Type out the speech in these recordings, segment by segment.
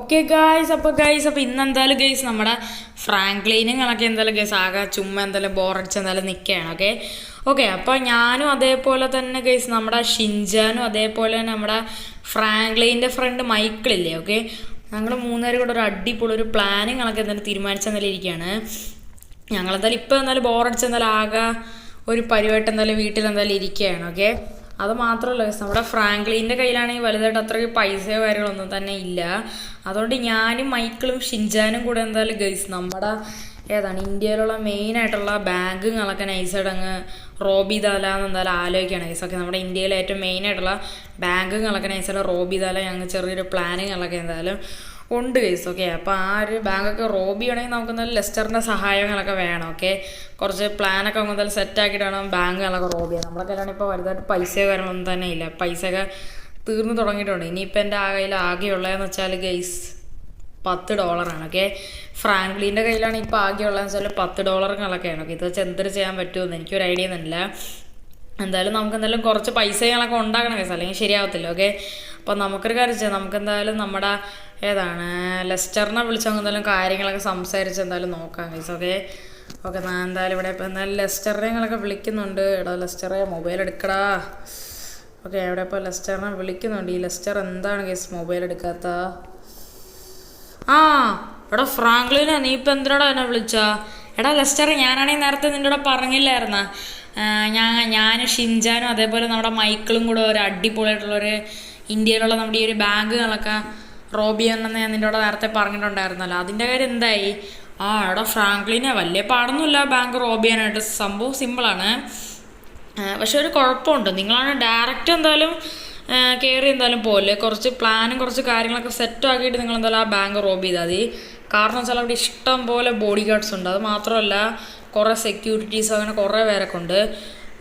Okay guys, അപ്പോൾ ഇന്ന് എന്തായാലും ഗൈസ് നമ്മുടെ ഫ്രാങ്ക്ലിനുകളൊക്കെ എന്തായാലും ഗൈസ് ആകെ ചുമ്മാ എന്തായാലും ബോറടിച്ച് എന്തായാലും നിൽക്കുകയാണ്. ഓക്കെ അപ്പോൾ ഞാനും അതേപോലെ തന്നെ ഗൈസ് നമ്മുടെ ഷിൻജാനും അതേപോലെ തന്നെ നമ്മുടെ ഫ്രാങ്ക്ലിൻ്റെ ഫ്രണ്ട് മൈക്കിളില്ലേ. ഓക്കെ, ഞങ്ങൾ മൂന്നുപേരും കൂടെ ഒരു അടിപൊളി ഒരു പ്ലാനിങ്ങളൊക്കെ എന്തായാലും തീരുമാനിച്ചെന്നാലും ഇരിക്കുകയാണ്. ഞങ്ങളെന്തായാലും ഇപ്പോൾ എന്തായാലും ബോറടിച്ച് എന്തായാലും ആകെ ഒരു പരിപാടി എന്തായാലും വീട്ടിൽ എന്തായാലും ഇരിക്കുകയാണ്. ഓക്കെ, അത് മാത്രമല്ല ഗൈസ്, നമ്മുടെ ഫ്രാങ്ക്ലിൻ്റെ കയ്യിലാണെങ്കിൽ വലുതായിട്ട് അത്രയ്ക്ക് പൈസയോ കാര്യങ്ങളൊന്നും തന്നെ ഇല്ല. അതുകൊണ്ട് ഞാനും മൈക്കിളും ഷിൻജാനും കൂടെ എന്തായാലും ഗൈസ് നമ്മുടെ ഇന്ത്യയിലുള്ള മെയിനായിട്ടുള്ള ബാങ്കുകളൊക്കെ നൈസായിട്ട് അങ്ങ് റോബ് ചെയ്താലാന്ന് എന്തായാലും ആലോചിക്കുകയാണ് ഗൈസ്. ഓക്കെ, നമ്മുടെ ഇന്ത്യയിലെ ഏറ്റവും മെയിനായിട്ടുള്ള ബാങ്കുകളൊക്കെ നൈസായിട്ട് റോബ് ചെയ്താലേ ഞങ്ങൾ ചെറിയൊരു പ്ലാനിങ്ങളൊക്കെ എന്തായാലും ഉണ്ട് ഗൈസ്. ഓക്കെ, അപ്പോൾ ആ ഒരു ബാങ്കൊക്കെ റോബ് ചെയ്യണമെങ്കിൽ നമുക്ക് എന്തായാലും ലെസ്റ്ററിൻ്റെ സഹായങ്ങളൊക്കെ വേണം. ഓക്കെ, കുറച്ച് പ്ലാനൊക്കെ നമുക്ക് എന്തായാലും സെറ്റാക്കിയിട്ട് വേണം ബാങ്കുകളൊക്കെ റോബ് ചെയ്യാൻ. നമ്മുടെ കയ്യിലാണെങ്കിൽ ഇപ്പോൾ വലുതായിട്ട് പൈസയോ കാര്യങ്ങളൊന്നും തന്നെ ഇല്ല. പൈസയൊക്കെ തീർന്നു തുടങ്ങിയിട്ടുണ്ട്. ഇനിയിപ്പോൾ എൻ്റെ കയ്യിൽ ആകെയുള്ളതെന്ന് വെച്ചാൽ ഗൈസ് $10. ഓക്കെ, ഫ്രാങ്ക്ലിൻ്റെ കയ്യിലാണ് ഇപ്പോൾ ആകെയുള്ളതെന്ന് വെച്ചാൽ $10 ഓക്കെ, ഇത് വെച്ച് എന്തൊരു ചെയ്യാൻ പറ്റുമെന്ന് എനിക്കൊരു ഐഡിയ ഒന്നുമില്ല. എന്തായാലും നമുക്ക് എന്തായാലും കുറച്ച് പൈസകളൊക്കെ ഉണ്ടാക്കണം കേസ്, അല്ലെങ്കിൽ ശരിയാവത്തില്ല. ഓക്കെ, അപ്പോൾ നമുക്കൊരു കാര്യം ചെയ്യാം, നമുക്ക് എന്തായാലും നമ്മുടെ ലെസ്റ്ററിനെ വിളിച്ച് നമുക്ക് എന്തായാലും കാര്യങ്ങളൊക്കെ സംസാരിച്ച് എന്തായാലും നോക്കാം കേസ്. ഓക്കെ ഞാൻ എന്തായാലും ഇവിടെ ഇപ്പോൾ എന്തായാലും ലെസ്റ്ററിനെങ്ങളൊക്കെ വിളിക്കുന്നുണ്ട്. എടാ ലെസ്റ്ററെ മൊബൈൽ എടുക്കടാ. ഓക്കെ, ഇവിടെ ഇപ്പോൾ ലെസ്റ്ററിനെ വിളിക്കുന്നുണ്ട്. ഈ ലെസ്റ്റർ എന്താണ് കേസ് മൊബൈൽ എടുക്കാത്ത? എടാ ഫ്രാങ്ക്ലിനാ, നീ ഇപ്പം എന്തിനോടാ എന്നെ വിളിച്ചാ? എടാ ലെസ്റ്റർ, ഞാനാണെങ്കിൽ നേരത്തെ നിൻ്റെ കൂടെ പറഞ്ഞില്ലായിരുന്ന ഞാൻ ഷിൻജാനും അതേപോലെ നമ്മുടെ മൈക്കിളും കൂടെ ഒരു അടിപൊളിയായിട്ടുള്ളൊരു ഇന്ത്യയിലുള്ള നമ്മുടെ ഈ ഒരു ബാങ്കുകളൊക്കെ റോബ് ചെയ്യണമെന്ന് ഞാൻ നിൻ്റെ കൂടെ നേരത്തെ പറഞ്ഞിട്ടുണ്ടായിരുന്നല്ലോ. അതിൻ്റെ കാര്യം എന്തായി? എടാ ഫ്രാങ്ക്ലിനെ വലിയ പാടൊന്നുമില്ല ബാങ്ക് റോബ് ചെയ്യാനായിട്ട്, സംഭവം സിമ്പിളാണ്. പക്ഷെ ഒരു കുഴപ്പമുണ്ട്, നിങ്ങളാണ് ഡയറക്റ്റ് എന്തായാലും കയറി എന്തായാലും പോലെ കുറച്ച് പ്ലാനും കുറച്ച് കാര്യങ്ങളൊക്കെ സെറ്റ് ആക്കിയിട്ട് നിങ്ങൾ എന്തായാലും ആ ബാങ്ക് റോബ് ചെയ്താൽ മതി. കാരണം വെച്ചാൽ അവിടെ ഇഷ്ടം പോലെ ബോഡി ഗാർഡ്സ് ഉണ്ട്. അത് മാത്രമല്ല കുറേ സെക്യൂരിറ്റീസ് അങ്ങനെ കുറേ പേരൊക്കെ ഉണ്ട്.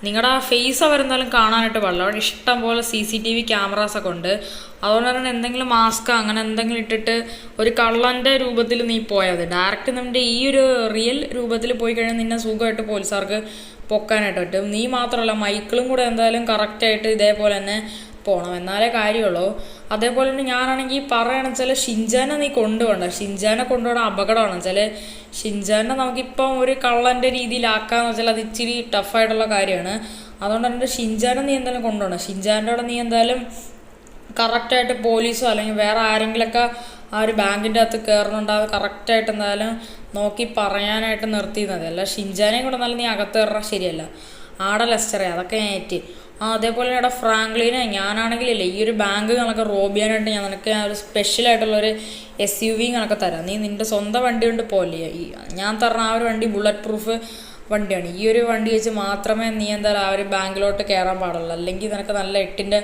നിങ്ങളുടെ ആ ഫേസ് അവരെന്തായാലും കാണാനായിട്ട് പാടില്ല. അവിടെ ഇഷ്ടം പോലെ CCTV ക്യാമറാസൊക്കെ ഉണ്ട്. അതുകൊണ്ട് തന്നെ എന്തെങ്കിലും മാസ്ക് അങ്ങനെ എന്തെങ്കിലും ഇട്ടിട്ട് ഒരു കള്ളൻ്റെ രൂപത്തിൽ നീ പോയാൽ മതി. ഡയറക്റ്റ് നമ്മുടെ ഈ ഒരു റിയൽ രൂപത്തിൽ പോയി കഴിഞ്ഞാൽ നിന്നെ സുഖമായിട്ട് പോലീസുകാർക്ക് പൊക്കാനായിട്ട് പറ്റും. നീ മാത്രമല്ല മൈക്കിളും കൂടെ എന്തായാലും കറക്റ്റായിട്ട് ഇതേപോലെ തന്നെ പോകണം, എന്നാലേ കാര്യമുള്ളൂ. അതേപോലെ തന്നെ ഞാനാണെങ്കിൽ പറയുകയാണെന്ന് വെച്ചാൽ ഷിൻജാനെ നീ കൊണ്ടുപോകണ്ട. ഷിൻജാനെ കൊണ്ടുപോകണം അപകടമാണെന്ന് വെച്ചാൽ ഷിൻജാനെ നമുക്കിപ്പം ഒരു കള്ളൻ്റെ രീതിയിലാക്കാന്ന് വെച്ചാൽ അത് ഇച്ചിരി ടഫായിട്ടുള്ള കാര്യമാണ്. അതുകൊണ്ട് തന്നെ ഷിൻജാനെ നീ എന്തായാലും കൊണ്ടുപോകണം. ഷിൻജാൻ്റെ അവിടെ നീ എന്തായാലും കറക്റ്റായിട്ട് പോലീസോ അല്ലെങ്കിൽ വേറെ ആരെങ്കിലുമൊക്കെ ആ ഒരു ബാങ്കിൻ്റെ അകത്ത് കയറുന്നുണ്ടാവും കറക്റ്റായിട്ട് എന്തായാലും നോക്കി പറയാനായിട്ട് നിർത്തിയത് മതി. അല്ല ഷിൻജാനെയും കൂടെ എന്നാലും നീ അകത്ത് കയറാൻ ശരിയല്ല. ആടെ ലെസ്റ്ററെ അതൊക്കെ ഞാൻ ഏറ്റ്. അതേപോലെ ഇവിടെ ഫ്രാങ്ക്ലിനെ ഞാനാണെങ്കിലില്ലേ ഈ ഒരു ബാങ്കുകളൊക്കെ റോബ് ചെയ്യാനായിട്ട് ഞാൻ നിനക്ക് ഒരു സ്പെഷ്യലായിട്ടുള്ളൊരു SUV കണക്കെ തരാം. നീ നിൻ്റെ സ്വന്തം വണ്ടി കൊണ്ട് പോലെ ഞാൻ തരണ ആ ഒരു വണ്ടി ബുള്ളറ്റ് പ്രൂഫ് വണ്ടിയാണ്. ഈ ഒരു വണ്ടി വെച്ച് മാത്രമേ നീ എന്തായാലും ആ ഒരു ബാങ്കിലോട്ട് കയറാൻ പാടുള്ളൂ, അല്ലെങ്കിൽ നിനക്ക് നല്ല 8ൻ്റെ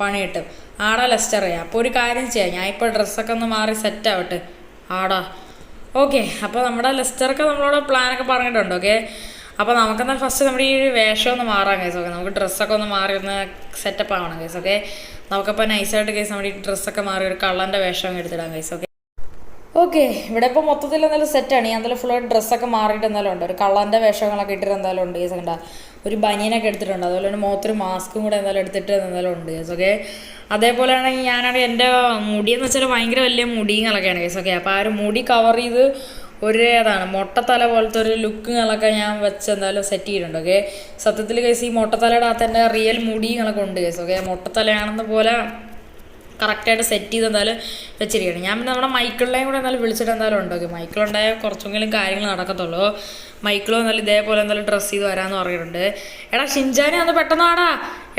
പണി കിട്ടും. ആടാ ലെസ്റ്ററെ, അപ്പോൾ ഒരു കാര്യം ചെയ്യാം, ഞാൻ ഇപ്പോൾ ഡ്രസ്സൊക്കെ ഒന്ന് മാറി സെറ്റാവട്ടെ. ഓക്കെ, അപ്പോൾ നമ്മുടെ ലെസ്റ്റർക്ക് നമ്മളോട് പ്ലാനൊക്കെ പറഞ്ഞിട്ടുണ്ട്. ഓക്കെ, അപ്പോൾ നമുക്കെന്നാൽ ഫസ്റ്റ് നമ്മുടെ ഈ ഒരു വേഷം ഒന്ന് മാറാം കേസ്. ഓക്കെ, നമുക്ക് ഡ്രസ്സൊക്കെ ഒന്ന് മാറി ഒന്ന് സെറ്റപ്പ് ആവണം കേസ്. ഓക്കെ, നമുക്കപ്പോൾ നൈസായിട്ട് കേസ് നമ്മുടെ ഈ ഡ്രസ്സൊക്കെ മാറി ഒരു കള്ളൻ്റെ വേഷം എടുത്തിടാം കേസ്. ഓക്കെ, ഇവിടെ ഇപ്പോൾ മൊത്തത്തിൽ എന്തായാലും സെറ്റാണ്. ഞാൻ എന്തായാലും ഫുള്ളായിട്ട് ഡ്രസ്സൊക്കെ മാറിയിട്ട് എന്തായാലും ഉണ്ട്. ഒരു കള്ളൻ്റെ വേഷങ്ങളൊക്കെ ഇട്ടിട്ട് എന്തായാലും ഉണ്ട് കേസ്. കണ്ട ഒരു ബനിയനൊക്കെ എടുത്തിട്ടുണ്ട്. അതുപോലെ തന്നെ മുഖത്തൊരു മാസ്കും കൂടെ എന്തായാലും എടുത്തിട്ട് എന്തായാലും ഉണ്ട് കേസ്. ഓക്കെ, അതേപോലെ ആണെങ്കിൽ ഞാനാണെങ്കിൽ എൻ്റെ മുടിയെന്ന് വെച്ചാൽ ഭയങ്കര വലിയ മുടികളൊക്കെയാണ് കേസ്. ഓക്കെ, അപ്പോൾ ആ ഒരു മുടി കവർ ചെയ്ത് ഒരു മൊട്ടത്തല പോലത്തെ ഒരു ലുക്കുകളൊക്കെ ഞാൻ വെച്ച് എന്തായാലും സെറ്റ് ചെയ്തിട്ടുണ്ട്. ഓക്കെ, സത്യത്തിൽ കേസ് ഈ മൊട്ടത്തലയുടെ അകത്ത് എൻ്റെ റിയൽ മുടികളൊക്കെ ഉണ്ട് കേസ്. ഓക്കെ, മൊട്ടത്തലയാണെന്ന പോലെ കറക്റ്റായിട്ട് സെറ്റ് ചെയ്ത് എന്തായാലും വെച്ചിരിക്കുകയാണ്. ഞാൻ പിന്നെ നമ്മുടെ മൈക്കിളിനെയും കൂടെ എന്തായാലും വിളിച്ചിട്ട് എന്തായാലും ഉണ്ട്. ഓക്കെ, മൈക്കിളുണ്ടായാൽ കുറച്ചെങ്കിലും കാര്യങ്ങൾ നടക്കത്തുള്ളൂ. മൈക്കിളും എന്തായാലും ഇതേപോലെ എന്തായാലും ഡ്രസ്സ് ചെയ്ത് വരാമെന്ന് പറഞ്ഞിട്ടുണ്ട്. എടാ ഷിൻജാനെ ഒന്ന് പെട്ടെന്നാടാ.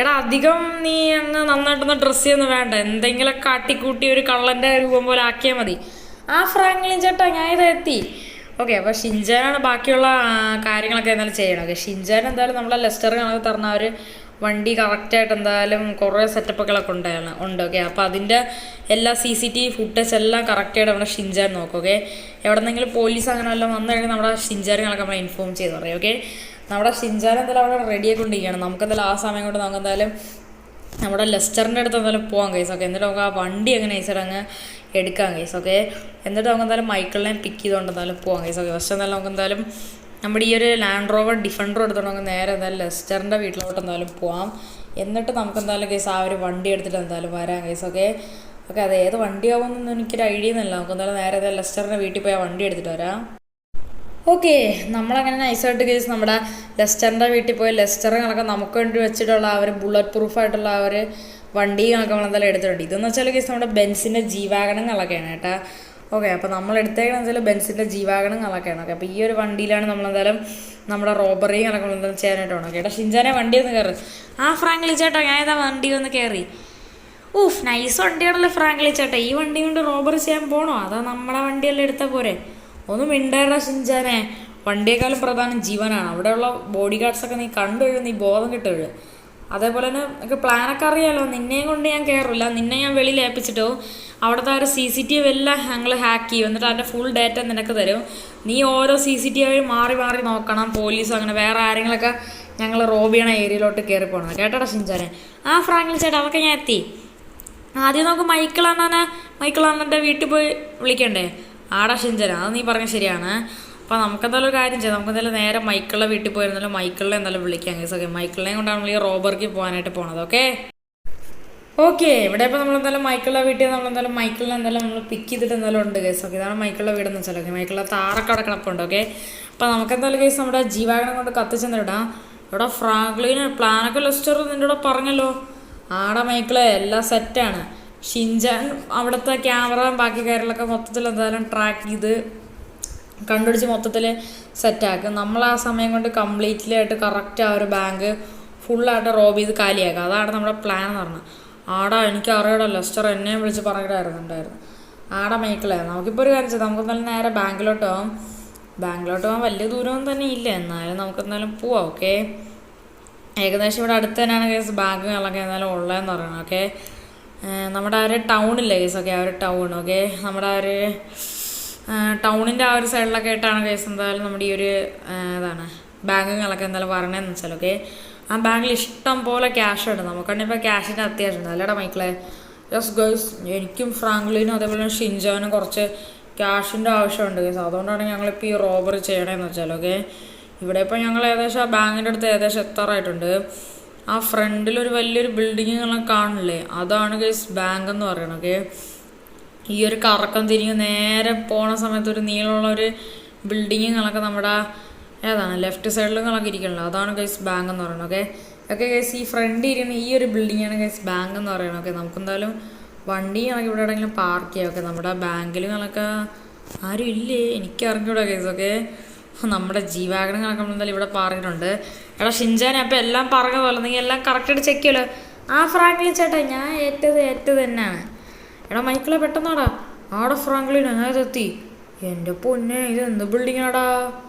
എടാ അധികം നീ അങ്ങ് നന്നായിട്ടൊന്ന് ഡ്രസ്സ് ചെയ്യുന്നത് വേണ്ട, എന്തെങ്കിലും കാട്ടിക്കൂട്ടി ഒരു കള്ളൻ്റെ രൂപം പോലെ ആക്കിയാൽ മതി. ഫ്രാങ്ക്ലിൻ ചേട്ടാ ഞാൻ ഇത് എത്തി. ഓക്കെ, അപ്പോൾ ഷിൻജാനാണ് ബാക്കിയുള്ള കാര്യങ്ങളൊക്കെ എന്തായാലും ചെയ്യണം. ഓക്കെ, ഷിൻജാൻ എന്തായാലും നമ്മളെ ലെസ്റ്റർ കണക്ക് തരണ ഒരു വണ്ടി കറക്റ്റായിട്ട് എന്തായാലും കുറേ സെറ്റപ്പൊക്കെ ഉണ്ട്. ഓക്കെ, അപ്പോൾ അതിൻ്റെ എല്ലാ CCTV ഫുട്ടേജ് എല്ലാം കറക്റ്റായിട്ട് നമ്മുടെ ഷിൻജാൻ നോക്കും. ഓക്കെ, എവിടെന്നെങ്കിലും പോലീസ് അങ്ങനെ എല്ലാം വന്നു കഴിഞ്ഞാൽ നമ്മുടെ ഷിൻജാനുകളൊക്കെ നമ്മളെ ഇൻഫോം ചെയ്ത് പറയും. ഓക്കെ, നമ്മുടെ ഷിൻജാൻ എന്തായാലും അവിടെ റെഡിയാക്കി കൊണ്ടിരിക്കുകയാണ്. നമുക്കെന്തായാലും ആ സമയം കൊണ്ട് നമുക്ക് എന്തായാലും നമ്മുടെ ലെസ്റ്ററിൻ്റെ അടുത്ത് എന്തായാലും പോകാം കേസ്. ഓക്കെ, എന്നിട്ട് നമുക്ക് ആ വണ്ടി അങ്ങനെ നൈസായിട്ട് അങ്ങ് എടുക്കാം കേസ്. ഓക്കെ, എന്നിട്ട് നമുക്ക് എന്തായാലും മൈക്കിളിനെ പിക്ക് ചെയ്തുകൊണ്ട് എന്തായാലും പോകാം കേസ്. ഓക്കെ, ഫസ്റ്റ് എന്തായാലും നമുക്ക് എന്തായാലും നമ്മുടെ ഈ ഒരു ലാൻഡ് റോവർ ഡിഫൻഡർ എടുത്തോണ്ട് നമുക്ക് നേരെ എന്തായാലും ലെസ്റ്ററിൻ്റെ വീട്ടിലോട്ട് എന്തായാലും പോകാം. എന്നിട്ട് നമുക്ക് എന്തായാലും കേസ് ആ ഒരു വണ്ടി എടുത്തിട്ട് എന്തായാലും വരാം കേസ്. ഓക്കെ, ഓക്കെ, അത് ഏത് വണ്ടിയാവുമെന്നൊന്നും എനിക്കൊരു ഐഡിയ ഒന്നുമില്ല. നമുക്ക് എന്തായാലും നേരെ ലെസ്റ്ററിൻ്റെ വീട്ടിൽ പോയി ആ വണ്ടി എടുത്തിട്ട് വരാം. ഓക്കെ, നമ്മളങ്ങനെ നൈസായിട്ട് കേസ് നമ്മുടെ ലെസ്റ്ററിൻ്റെ വീട്ടിൽ പോയി ലെസ്റ്റർ കണക്കെ നമുക്ക് വേണ്ടി വെച്ചിട്ടുള്ള ആ ഒരു ബുള്ളറ്റ് പ്രൂഫായിട്ടുള്ള ആ ഒരു വണ്ടി കണക്കെ നമ്മളെന്തായാലും എടുത്തിട്ടുണ്ട്. ഇതെന്ന് വെച്ചാൽ കേസ് നമ്മുടെ ബെൻസിൻ്റെ ജീവാഗണങ്ങളൊക്കെയാണ് കേട്ടോ. ഓക്കെ, അപ്പോൾ നമ്മൾ എടുത്തേക്കണെന്ന് വെച്ചാൽ ബെൻസിൻ്റെ ജീവാഗണങ്ങളൊക്കെയാണ്. ഓക്കെ, അപ്പോൾ ഈ ഒരു വണ്ടിയിലാണ് നമ്മളെന്തായാലും നമ്മുടെ റോബറി കണക്കെ എന്തായാലും ചെയ്യാനായിട്ട് വേണം. കേട്ടോ ഷിൻജാനെ വണ്ടി ഒന്ന് കയറി. ആ ഫ്രാങ്ക്ലി ചേട്ടാ, ഞാൻ ഏതാ വണ്ടി ഒന്ന് കയറി. ഊഫ്, നൈസ് വണ്ടിയാണല്ലോ ഫ്രാങ്ക്ലി ചേട്ടാ. ഈ വണ്ടി കൊണ്ട് റോബറി ചെയ്യാൻ പോകണോ? അതാ നമ്മുടെ വണ്ടിയെല്ലാം എടുത്താൽ പോരെ? ഒന്നും മിണ്ടേടാ ഷിൻജാനെ. വണ്ടിയേക്കാളും പ്രധാനം ജീവനാണ്. അവിടെയുള്ള ബോഡി ഗാർഡ്സൊക്കെ നീ കണ്ടുകഴിഞ്ഞ് നീ ബോധം കിട്ടുകയുള്ളു. അതേപോലെ തന്നെ എനിക്ക് പ്ലാനൊക്കെ അറിയാമല്ലോ. നിന്നെയും കൊണ്ട് ഞാൻ കയറില്ല, നിന്നെ ഞാൻ വെളിയിൽ ഏൽപ്പിച്ചിട്ടോ അവിടുത്തെ ആ ഒരു CCTV എല്ലാം ഞങ്ങൾ ഹാക്ക് ചെയ്യും. എന്നിട്ട് അതിൻ്റെ ഫുൾ ഡേറ്റ നിനക്ക് തരും. നീ ഓരോ CCTV മാറി മാറി നോക്കണം. പോലീസ് അങ്ങനെ വേറെ ആരെങ്കിലൊക്കെ ഞങ്ങൾ റോബ് ചെയ്യണ ഏരിയയിലോട്ട് കയറി പോകണം. കേട്ടോടാ ഷിൻജാനെ. ആ ഫ്രാങ്ക്ലിൻ ചേട്ടാ, അതൊക്കെ ഞാൻ എത്തി. ആദ്യം നമുക്ക് മൈക്കിൾ അണ്ണൻ്റെ വീട്ടിൽ പോയി വിളിക്കണ്ടേ? ആടാ ഷിൻജാന, അത് നീ പറഞ്ഞ ശരിയാണ്. അപ്പോൾ നമുക്കെന്തായാലും ഒരു കാര്യം ചെയ്യാം. നമുക്കെന്തായാലും നേരെ മൈക്കിളിൻ്റെ വീട്ടിൽ പോയിരുന്നാലും മൈക്കിളിനെ എന്തായാലും വിളിക്കാം കേസ്. ഓക്കെ, മൈക്കിളിനെയും കൊണ്ടാണ് നമ്മൾ ഈ റോബർക്ക് പോകാനായിട്ട് പോണത്. ഓക്കെ, ഇവിടെ ഇപ്പോൾ നമ്മളെന്തായാലും മൈക്കിളിൻ്റെ വീട്ടിൽ മൈക്കിളിനെ എന്തായാലും നമ്മൾ പിക്ക് ചെയ്തിട്ട് എന്തായാലും ഉണ്ട് കേസ്. ഓക്കെ, ഇതാണ് മൈക്കിളിൻ്റെ വീടെന്ന് വെച്ചാൽ. ഓക്കെ, മൈക്കിളിൻ്റെ താറൊക്കെ അവിടെ കിടപ്പുണ്ട്. ഓക്കെ, അപ്പോൾ നമുക്കെന്തായാലും കേസ് നമ്മുടെ ജീവാഗണം കൊണ്ട് കത്തിച്ചെന്നിടാം. ഇവിടെ ഫ്രാങ്ക്ലിന് പ്ലാനൊക്കെ ലെസ്റ്റർ നിൻ്റെ കൂടെ പറഞ്ഞല്ലോ. ആടെ മൈക്കിളെ എല്ലാം സെറ്റാണ്. ഷിൻജാൻ അവിടുത്തെ ക്യാമറ ബാക്കി കാര്യങ്ങളൊക്കെ മൊത്തത്തിൽ എന്തായാലും ട്രാക്ക് ചെയ്ത് കണ്ടുപിടിച്ച് മൊത്തത്തിൽ സെറ്റാക്കും. നമ്മൾ ആ സമയം കൊണ്ട് കംപ്ലീറ്റ്ലി ആയിട്ട് കറക്റ്റ് ആ ഒരു ബാങ്ക് ഫുള്ളായിട്ട് റോബ് ചെയ്ത് കാലിയാക്കുക. അതാണ് നമ്മുടെ പ്ലാൻ എന്ന് പറഞ്ഞത്. ആടാ, എനിക്ക് അറിയടാ, ലെസ്റ്റർ എന്നെയും വിളിച്ച് പറഞ്ഞിട്ടായിരുന്നു. ആടാ മൈക്കിളെ, നമുക്കിപ്പോൾ ഒരു കാര്യം ചെയ്യാം. നമുക്ക് എന്തായാലും നേരെ ബാങ്കിലോട്ട് പോകാൻ വലിയ ദൂരമൊന്നും തന്നെ ഇല്ല. എന്നാലും നമുക്ക് എന്തായാലും പോവാം. ഓക്കെ, ഏകദേശം ഇവിടെ അടുത്ത് തന്നെയാണ് കേസ് ബാങ്കുകളൊക്കെ എന്തായാലും ഉള്ളതെന്ന് പറയണം. ഓക്കെ, നമ്മുടെ ആ ഒരു ടൗണില്ലേ കേസ്. ഓക്കെ, ആ ഒരു ടൗൺ. ഓക്കെ, നമ്മുടെ ആ ഒരു ടൗണിൻ്റെ ആ ഒരു സൈഡിലൊക്കെ ആയിട്ടാണ് കേസ് എന്തായാലും നമ്മുടെ ഈ ഒരു ബാങ്കുകളൊക്കെ എന്തായാലും പറയണതെന്ന് വെച്ചാൽ. ഓക്കെ, ആ ബാങ്കിൽ ഇഷ്ടം പോലെ ക്യാഷ് ഉണ്ട്. നമുക്കാണെങ്കിൽ ഇപ്പോൾ ക്യാഷിൻ്റെ അത്യാവശ്യമുണ്ട്. അല്ലേടാ മൈക്കിളെ? യെസ് ഗേൾസ്, എനിക്കും ഫ്രാങ്ക്ലിനും അതേപോലെ ഷിൻജാനും കുറച്ച് ക്യാഷിൻ്റെ ആവശ്യമുണ്ട് കേസ്. അതുകൊണ്ടാണ് ഞങ്ങളിപ്പോൾ ഈ റോബറി ചെയ്യണമെന്ന് വെച്ചാൽ. ഓക്കെ, ഇവിടെ ഇപ്പോൾ ഞങ്ങൾ ഏകദേശം ആ ബാങ്കിൻ്റെ അടുത്ത് ഏകദേശം എത്താറായിട്ടുണ്ട്. ആ ഫ്രണ്ടിലൊരു വലിയൊരു ബിൽഡിങ്ങുകളൊക്കെ കാണില്ലേ, അതാണ് കേസ് ബാങ്ക് എന്ന് പറയണം. ഓക്കെ, ഈ ഒരു കറക്കം തിരിഞ്ഞ് നേരെ പോണ സമയത്ത് ഒരു നീളമുള്ളൊരു ബിൽഡിങ്ങുകളൊക്കെ നമ്മുടെ ലെഫ്റ്റ് സൈഡിലുകളൊക്കെ ഇരിക്കണല്ലോ, അതാണ് കേസ് ബാങ്ക് എന്ന് പറയുന്നത്. ഓക്കെ കേസ്, ഈ ഫ്രണ്ട് ഇരിക്കുന്ന ഈ ഒരു ബിൽഡിങ്ങാണ് കേസ് ബാങ്ക് എന്ന് പറയുന്നത്. ഓക്കെ, നമുക്കെന്തായാലും വണ്ടി കണക്ക് ഇവിടെ എവിടെയെങ്കിലും പാർക്ക് ചെയ്യാം. ഓക്കെ, നമ്മുടെ ബാങ്കിലുകളൊക്കെ ആരും ഇല്ലേ? എനിക്ക് അറിഞ്ഞൂടാ കേസ്. ഓക്കെ, നമ്മുടെ ജീവാഗണങ്ങളൊക്കെ നമ്മളെന്തായാലും ഇവിടെ പാർക്കിട്ടുണ്ട്. എടാ ഷിൻജാനെ, അപ്പോൾ എല്ലാം പറഞ്ഞതുപോലെ നിങ്ങൾ എല്ലാം കറക്റ്റായിട്ട് ചെക്ക് ചെയ്യുമല്ലോ. ആ ഫ്രാങ്ക്ലിൻ ചേട്ടാ, ഞാൻ ഏറ്റത് തന്നെയാണ്. എടാ മൈക്കിളെ, പെട്ടെന്നാടാ. ആടെ ഫ്രാങ്ക്ലിൻ എത്തി. എൻ്റെ പൊന്നെ, ഇത് എന്ത് ബിൽഡിങ്ങാടാ?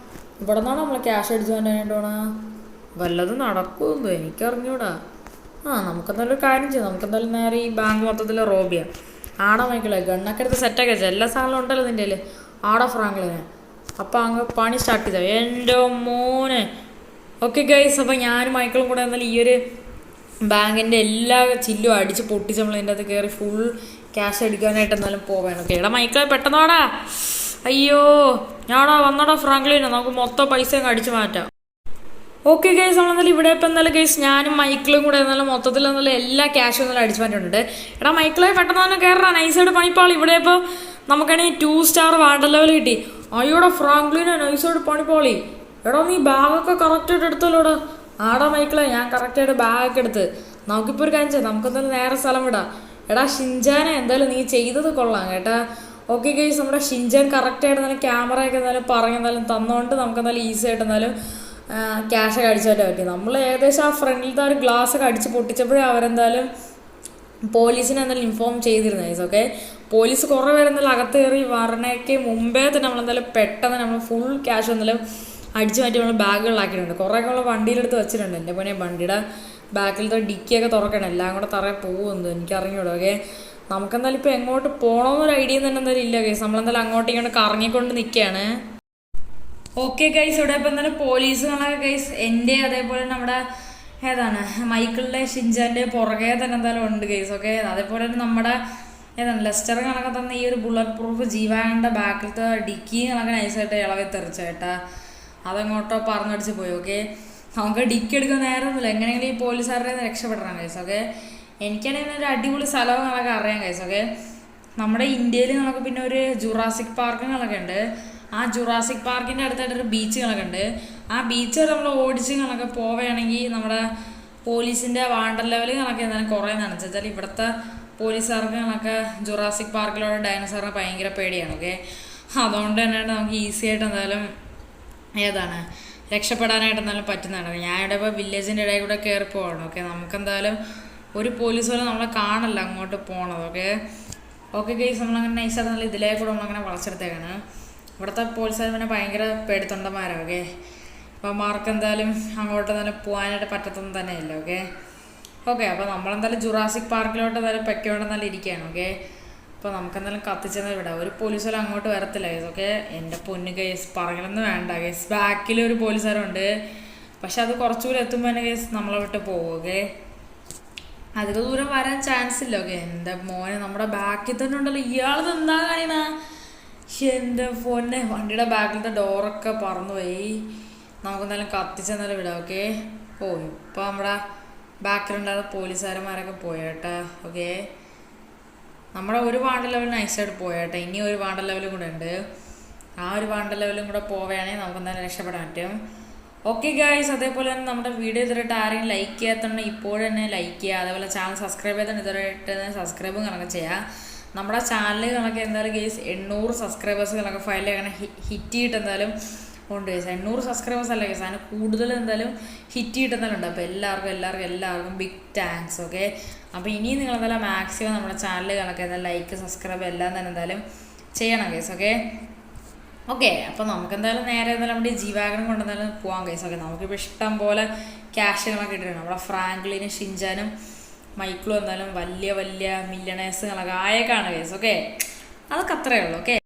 ഇവിടെ നിന്നാണ് നമ്മൾ ക്യാഷ് അടിച്ചു വേണ്ടോണ? വല്ലതും നടക്കുമെന്തോ എനിക്കറിഞ്ഞൂടാ. നമുക്കെന്തായാലും ഒരു കാര്യം ചെയ്യാം. നമുക്കെന്തായാലും നേരെ ഈ ബാങ്ക് മൊത്തത്തിൽ റോബ് ചെയ്യാം. ആടാ മൈക്കിളെ, ഗണ്ണൊക്കെ എടുത്ത് സെറ്റാക്കി വെച്ചാൽ എല്ലാ സാധനവും ഉണ്ടല്ലോ നിൻ്റെ കയ്യിൽ. ആടാ ഫ്രാങ്ക്ലിനെ, അപ്പം അങ്ങ് പണി സ്റ്റാർട്ട് ചെയ്താൽ എൻ്റെ മോനെ. ഓക്കെ ഗൈസ്, അപ്പോൾ ഞാനും മൈക്കിളും കൂടെ എന്നാലും ഈ ഒരു ബാങ്കിൻ്റെ എല്ലാ ചില്ലും അടിച്ച് പൊട്ടിച്ച് നമ്മൾ ഇതിൻ്റെ അകത്ത് കയറി ഫുൾ ക്യാഷ് എടുക്കാനായിട്ട് എന്നാലും പോവാണ്. ഓക്കെ, എടാ മൈക്കിളെ പെട്ടെന്നാടാ. അയ്യോ, ഞാടാ വന്നോടാ ഫ്രാങ്ക്ലിനെ, നമുക്ക് മൊത്തം പൈസ അങ്ങ് അടിച്ച് മാറ്റാം. ഓക്കെ ഗൈസ്, നമ്മളെന്നാലും ഇവിടെ ഇപ്പം എന്നാലും ഗൈസ് ഞാനും മൈക്കിളും കൂടെ എന്നാലും മൊത്തത്തിൽ എന്നാലും എല്ലാ ക്യാഷും എന്നാലും അടിച്ചു മാറ്റിയിട്ടുണ്ട്. എടാ മൈക്കിളെ പെട്ടെന്ന് തന്നെ കയറാ, നൈസായിട്ട് പണിപ്പാൾ. ഇവിടെ ഇപ്പോൾ നമുക്കാണെങ്കിൽ 2 സ്റ്റാർ വാണ്ടർ ലെവൽ കിട്ടി. അയ്യോടാ ഫ്രാങ്ക്ലിനെ, നൈസായിട്ട് പണിപ്പാളി. എടാ നീ ബാഗൊക്കെ കറക്റ്റായിട്ട് എടുത്തല്ലോടാ. ആടാ മൈക്കിളെ, ഞാൻ കറക്റ്റായിട്ട് ബാഗൊക്കെ എടുത്ത്. നമുക്കിപ്പോൾ ഒരു കാര്യം ചെയ്യാം, നമുക്കെന്തായാലും നേരെ സ്ഥലം വിടാം. എടാ ഷിൻജാനെ, എന്തായാലും നീ ചെയ്തത് കൊള്ളാം കേട്ടാ. ഓക്കെ ഗൈസ്, നമ്മുടെ ഷിൻജാൻ കറക്റ്റായിട്ട് എന്നാലും ക്യാമറയൊക്കെ എന്തായാലും പറഞ്ഞെന്നാലും തന്നുകൊണ്ട് നമുക്കെന്തായാലും ഈസി ആയിട്ട് എന്നാലും ക്യാഷൊക്കെ അടിച്ചായിട്ട് പറ്റി. നമ്മൾ ഏകദേശം ആ ഫ്രണ്ടിലത്തെ ഒരു ഗ്ലാസ്സൊക്കെ അടിച്ച് പൊട്ടിച്ചപ്പോഴേ അവരെന്തായാലും പോലീസിനെ എന്തായാലും ഇൻഫോം ചെയ്തിരുന്നു ഗൈസ്. ഓക്കെ, പോലീസ് കുറേ പേര് എന്തായാലും അകത്ത് കയറി വരണയ്ക്ക് മുമ്പേ തന്നെ നമ്മളെന്തായാലും പെട്ടെന്ന് നമ്മൾ ഫുൾ ക്യാഷ് എന്തായാലും അടിച്ചു മാറ്റി നമ്മൾ ബാഗുകളിലാക്കിയിട്ടുണ്ട്. കുറേയൊക്കെ നമ്മൾ വണ്ടിയിലെടുത്ത് വെച്ചിട്ടുണ്ട്. എൻ്റെ പോലെ വണ്ടിയുടെ ബാക്കിലത്തെ ഡിക്കിയൊക്കെ തുറക്കണം, എല്ലാം കൂടെ തറയെ പോകുന്നത് എനിക്കറിഞ്ഞൂടും. ഓക്കെ, നമുക്കെന്തായാലും ഇപ്പോൾ എങ്ങോട്ട് പോകണമെന്നൊരു ഐഡിയ തന്നെ എന്തായാലും ഇല്ല ഗൈസ്. നമ്മളെന്തായാലും അങ്ങോട്ടും ഇങ്ങോട്ട് കറങ്ങിക്കൊണ്ട് നിൽക്കുകയാണ്. ഓക്കെ ഗൈസ്, ഇവിടെ ഇപ്പോൾ എന്തായാലും പോലീസുകളൊക്കെ ഗൈസ് എൻ്റെ അതേപോലെ നമ്മുടെ മൈക്കിളിൻ്റെ ഷിൻജാൻ്റെ പുറകെ തന്നെ എന്തായാലും ഉണ്ട് ഗൈസ്. ഓക്കെ, അതേപോലെ തന്നെ നമ്മുടെ ലെസ്റ്റർ കണക്കെ തന്നെ ഈ ഒരു ബുള്ളറ്റ് പ്രൂഫ് ജീവാഗണിൻ്റെ ബാക്കിലത്തെ ഡിക്കി കണക്കെ നൈസായിട്ട് ഇളവി തെറിച്ചേട്ടാ. അതങ്ങോട്ടോ പറഞ്ഞടിച്ച് പോയി. ഓക്കെ, നമുക്ക് ഡിക്കി എടുക്കാൻ നേരമൊന്നുമില്ല, എങ്ങനെയെങ്കിലും ഈ പോലീസുകാരുടെ രക്ഷപ്പെടണം ഗൈസ്. ഓക്കെ, എനിക്കാണെങ്കിൽ ഒരു അടിപൊളി സ്ഥലവും കണക്കെ അറിയാം ഗൈസ്. ഓക്കെ, നമ്മുടെ ഇന്ത്യയിൽ നമുക്ക് പിന്നെ ഒരു ജുറാസിക് പാർക്കുകളൊക്കെ ഉണ്ട്. ആ ജുറാസിക് പാർക്കിൻ്റെ അടുത്തായിട്ടൊരു ബീച്ചുകളൊക്കെ ഉണ്ട്. ആ ബീച്ച് വരെ നമ്മൾ ഓടിച്ച് കണക്കെ പോവുകയാണെങ്കിൽ നമ്മുടെ പോലീസിൻ്റെ വാണ്ടർ ലെവൽ കണക്കെ എന്തായാലും കുറേ നനച്ചു വെച്ചാൽ ഇവിടുത്തെ പോലീസുകാർക്ക് കണക്കെ ജുറാസിക് പാർക്കിലുള്ള ഡൈനോസറിനെ ഭയങ്കര പേടിയാണ്. ഓക്കെ, അതുകൊണ്ട് തന്നെയാണ് നമുക്ക് ഈസി ആയിട്ട് എന്തായാലും ഏതാണ് രക്ഷപ്പെടാനായിട്ട് എന്തായാലും പറ്റുന്നതാണ്. ഞാൻ ഇവിടെ ഇപ്പോൾ വില്ലേജിൻ്റെ ഇടയിൽ കൂടെ കയറി പോകണം. ഓക്കെ, നമുക്കെന്തായാലും ഒരു പോലീസ് പോലും നമ്മളെ കാണല്ല അങ്ങോട്ട് പോകണത്. ഓക്കെ ഓക്കെ ഗൈസ്, നമ്മളങ്ങനെ നൈസായിട്ട് നല്ല ഇതിലേക്ക് കൂടെ നമ്മളങ്ങനെ വളച്ചെടുത്തേക്കാണ്. ഇവിടുത്തെ പോലീസുകാർ പിന്നെ ഭയങ്കര പേടിത്തൊണ്ടന്മാരാണ്. ഓക്കെ, അപ്പം മാർക്ക് എന്തായാലും അങ്ങോട്ട് എന്തായാലും പോകാനായിട്ട് പറ്റത്തൊന്നും തന്നെ ഇല്ല. ഓക്കെ ഓക്കെ, അപ്പോൾ നമ്മളെന്തായാലും ജുറാസിക് പാർക്കിലോട്ട് എന്തായാലും പെക്കോണ്ട് നല്ല ഇരിക്കുകയാണ്. ഓക്കെ, അപ്പോൾ നമുക്കെന്തായാലും കത്തിച്ചെന്ന് വിടാം. ഒരു പോലീസ് പോലും അങ്ങോട്ട് വരത്തില്ല ഗൈസ്. ഓക്കെ, എൻ്റെ പൊന്ന് ഗൈസ് പറയലൊന്നും വേണ്ട ഗൈസ്. ബാക്കിലൊരു പോലീസുകാരുണ്ട്, പക്ഷെ അത് കുറച്ചുകൂടി എത്തുമ്പോൾ തന്നെ ഗൈസ് നമ്മളെ വിട്ട് പോകും. ഓക്കെ, അധിക ദൂരം വരാൻ ചാൻസ് ഇല്ല. ഓക്കെ, എൻ്റെ മോനെ നമ്മുടെ ബാക്കിൽ തന്നെ ഉണ്ടല്ലോ, ഇയാളത് എന്താ കാണിണ? എൻ്റെ ഫോനെ വണ്ടിയുടെ ബാക്കിലത്തെ ഡോറൊക്കെ പറന്നുപോയി. നമുക്കെന്തായാലും കത്തിച്ചെന്നാലും വിടാം. ഓക്കെ, ഓ ഇപ്പോൾ നമ്മുടെ ബാക്കിലുണ്ടായിരുന്ന പോലീസുകാരന്മാരൊക്കെ പോയേട്ടാ. ഓക്കെ, നമ്മുടെ ഒരു വാണ്ടർ ലെവൽ നൈസായിട്ട് പോയേട്ടെ. ഇനി ഒരു വാണ്ടർ ലെവലും കൂടെ ഉണ്ട്. ആ ഒരു വാണ്ടർ ലെവലും കൂടെ പോവുകയാണെങ്കിൽ നമുക്ക് എന്തായാലും രക്ഷപ്പെടാൻ പറ്റും. ഓക്കെ ഗൈസ്, അതേപോലെ തന്നെ നമ്മുടെ വീഡിയോ ഇതുവരെയായിട്ട് ആരെങ്കിലും ലൈക്ക് ചെയ്യാത്തുണ്ടെങ്കിൽ ഇപ്പോഴും തന്നെ ലൈക്ക് ചെയ്യുക. അതേപോലെ ചാനൽ സബ്സ്ക്രൈബ് ചെയ്തിട്ട് ഇതുവരെയായിട്ട് സബ്സ്ക്രൈബും കണക്ക് ചെയ്യുക. നമ്മുടെ ചാനൽ കണക്ക് എന്തായാലും ഗൈസ് 800 സബ്സ്ക്രൈബേഴ്സ് കണക്ക് ഫയലിൽ അങ്ങനെ ഹിറ്റ് ചെയ്തിട്ട് എന്തായാലും ഉണ്ട് ഗൈസ്. 800 സബ്സ്ക്രൈബേഴ്സ് അല്ല ഗൈസ്, അതിന് കൂടുതൽ എന്തായാലും ഹിറ്റ് ചെയ്തിട്ട് എന്തായാലും ഉണ്ട്. അപ്പോൾ എല്ലാവർക്കും ബിഗ് താങ്ക്സ്. ഓക്കെ, അപ്പോൾ ഇനിയും നിങ്ങൾ എന്തായാലും മാക്സിമം നമ്മുടെ ചാനൽ കണക്ക് എന്തായാലും ലൈക്ക് സബ്സ്ക്രൈബ് എല്ലാം തന്നെ എന്തായാലും ചെയ്യണം ഗൈസ്. ഓക്കെ ഓക്കെ, അപ്പോൾ നമുക്ക് എന്തായാലും നേരെ എന്തായാലും നമ്മുടെ ജീവാഗണം കൊണ്ട് എന്തായാലും പോകാൻ ഗൈസ്. ഓക്കെ, നമുക്കിപ്പോൾ ഇഷ്ടം പോലെ ക്യാഷുകളൊക്കെ ഇട്ടിട്ടുണ്ട്. നമ്മുടെ ഫ്രാങ്ക്ലിനും ഷിൻജാനും മൈക്കിളും എന്തായാലും വലിയ വലിയ മില്യണേഴ്സുകളൊക്കെ ആയേക്കാണ് ഗൈസ്. ഓക്കെ, അതൊക്കെ അത്രയേ ഉള്ളൂ. ഓക്കെ.